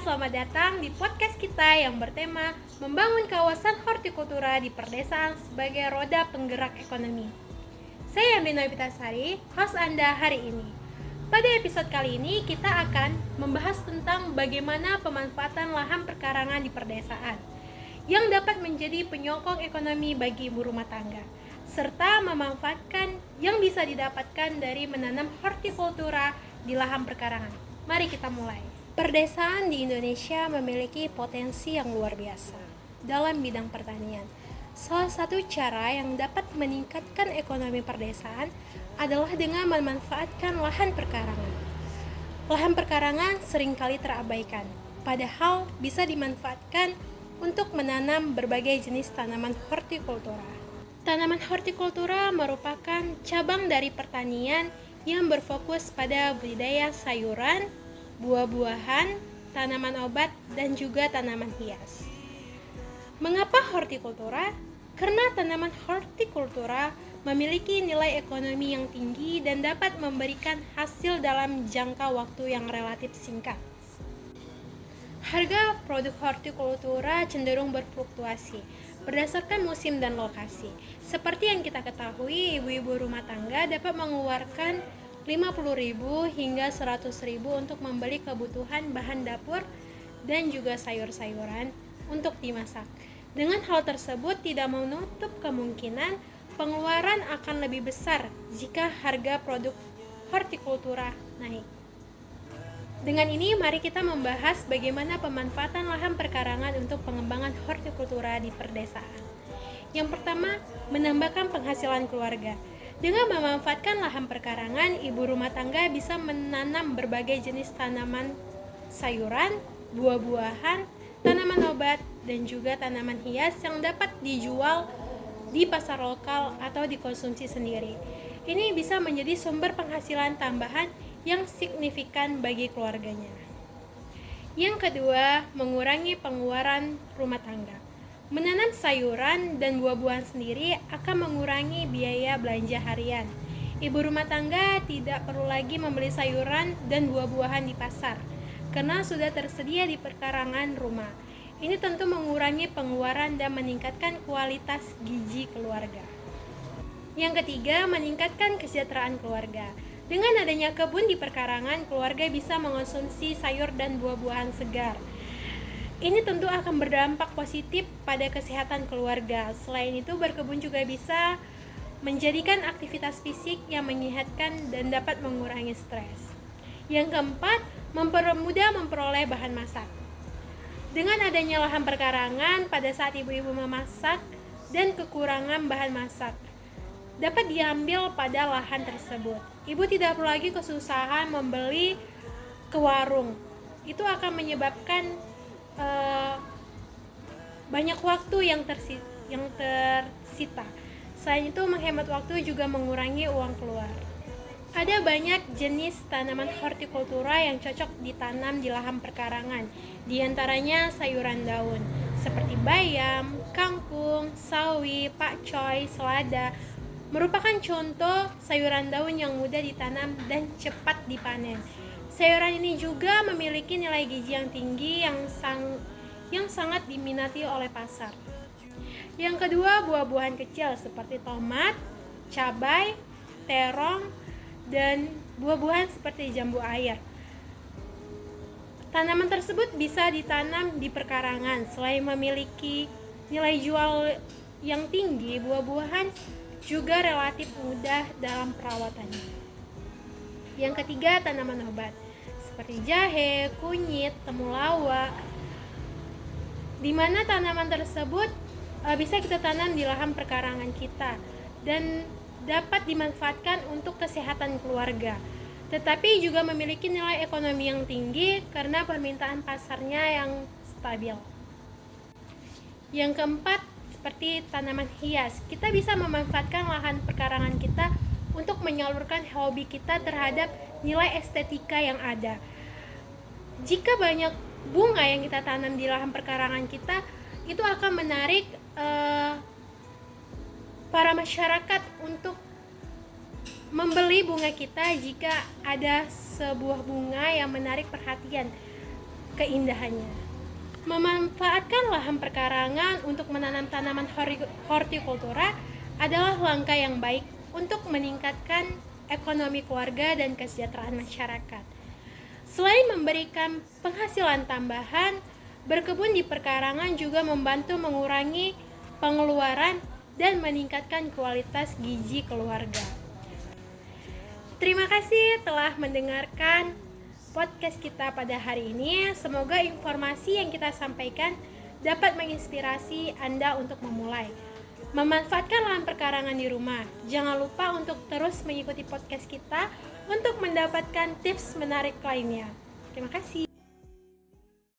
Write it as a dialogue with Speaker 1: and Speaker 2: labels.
Speaker 1: selamat datang di podcast kita yang bertema membangun kawasan hortikultura di perdesaan sebagai roda penggerak ekonomi. Saya Yandri Novitasari, host Anda hari ini. Pada episode kali ini kita akan membahas tentang bagaimana pemanfaatan lahan perkarangan di perdesaan yang dapat menjadi penyokong ekonomi bagi ibu rumah tangga, serta memanfaatkan yang bisa didapatkan dari menanam hortikultura di lahan perkarangan. Mari kita mulai. Perdesaan di Indonesia memiliki potensi yang luar biasa dalam bidang pertanian. Salah satu cara yang dapat meningkatkan ekonomi perdesaan adalah dengan memanfaatkan lahan perkarangan. Lahan perkarangan seringkali terabaikan, padahal bisa dimanfaatkan untuk menanam berbagai jenis tanaman hortikultura. Tanaman hortikultura merupakan cabang dari pertanian yang berfokus pada budidaya sayuran, buah-buahan, tanaman obat, dan juga tanaman hias. Mengapa hortikultura? Karena tanaman hortikultura memiliki nilai ekonomi yang tinggi dan dapat memberikan hasil dalam jangka waktu yang relatif singkat. Harga produk hortikultura cenderung berfluktuasi berdasarkan musim dan lokasi. Seperti yang kita ketahui, ibu-ibu rumah tangga dapat mengeluarkan 50.000 hingga 100.000 untuk membeli kebutuhan bahan dapur dan juga sayur-sayuran untuk dimasak. Dengan hal tersebut tidak menutup kemungkinan pengeluaran akan lebih besar jika harga produk hortikultura naik. Dengan ini mari kita membahas bagaimana pemanfaatan lahan perkarangan untuk pengembangan hortikultura di perdesaan. Yang pertama, menambahkan penghasilan keluarga. Dengan memanfaatkan lahan perkarangan, ibu rumah tangga bisa menanam berbagai jenis tanaman sayuran, buah-buahan, tanaman obat, dan juga tanaman hias yang dapat dijual di pasar lokal atau dikonsumsi sendiri. Ini bisa menjadi sumber penghasilan tambahan yang signifikan bagi keluarganya. Yang kedua, mengurangi pengeluaran rumah tangga. Menanam sayuran dan buah-buahan sendiri akan mengurangi biaya belanja harian. Ibu rumah tangga tidak perlu lagi membeli sayuran dan buah-buahan di pasar, karena sudah tersedia di perkarangan rumah. Ini tentu mengurangi pengeluaran dan meningkatkan kualitas gizi keluarga. Yang ketiga, meningkatkan kesejahteraan keluarga. Dengan adanya kebun di perkarangan, keluarga bisa mengonsumsi sayur dan buah-buahan segar. Ini tentu akan berdampak positif pada kesehatan keluarga. Selain itu, berkebun juga bisa menjadikan aktivitas fisik yang menyehatkan dan dapat mengurangi stres. Yang keempat, mempermudah memperoleh bahan masak. Dengan adanya lahan perkarangan, pada saat ibu-ibu memasak dan kekurangan bahan masak dapat diambil pada lahan tersebut. Ibu tidak perlu lagi kesusahan membeli ke warung. Itu akan menyebabkan banyak waktu yang tersita. Selain itu, menghemat waktu juga mengurangi uang keluar. Ada banyak jenis tanaman hortikultura yang cocok ditanam di lahan perkarangan. Di antaranya sayuran daun seperti bayam, kangkung, sawi, pakcoy, selada merupakan contoh sayuran daun yang mudah ditanam dan cepat dipanen. Sayuran ini juga memiliki nilai gizi yang tinggi yang sangat diminati oleh pasar. Yang kedua, buah-buahan kecil seperti tomat, cabai, terong, dan buah-buahan seperti jambu air. Tanaman tersebut bisa ditanam di perkarangan. Selain memiliki nilai jual yang tinggi, buah-buahan juga relatif mudah dalam perawatannya. Yang ketiga, tanaman obat seperti jahe, kunyit, temulawak, di mana tanaman tersebut bisa kita tanam di lahan perkarangan kita dan dapat dimanfaatkan untuk kesehatan keluarga. Tetapi juga memiliki nilai ekonomi yang tinggi karena permintaan pasarnya yang stabil. Yang keempat, seperti tanaman hias. Kita bisa memanfaatkan lahan perkarangan kita untuk menyalurkan hobi kita terhadap nilai estetika yang ada. Jika banyak bunga yang kita tanam di lahan perkarangan kita, itu akan menarik para masyarakat untuk membeli bunga kita jika ada sebuah bunga yang menarik perhatian. keindahannya. Memanfaatkan lahan perkarangan untuk menanam tanaman hortikultura adalah langkah yang baik untuk meningkatkan ekonomi keluarga dan kesejahteraan masyarakat. Selain memberikan penghasilan tambahan, berkebun di perkarangan juga membantu mengurangi pengeluaran dan meningkatkan kualitas gizi keluarga. Terima kasih telah mendengarkan podcast kita pada hari ini. Semoga informasi yang kita sampaikan dapat menginspirasi Anda untuk memulai memanfaatkan lahan perkarangan di rumah. Jangan lupa untuk terus mengikuti podcast kita untuk mendapatkan tips menarik lainnya. Terima kasih.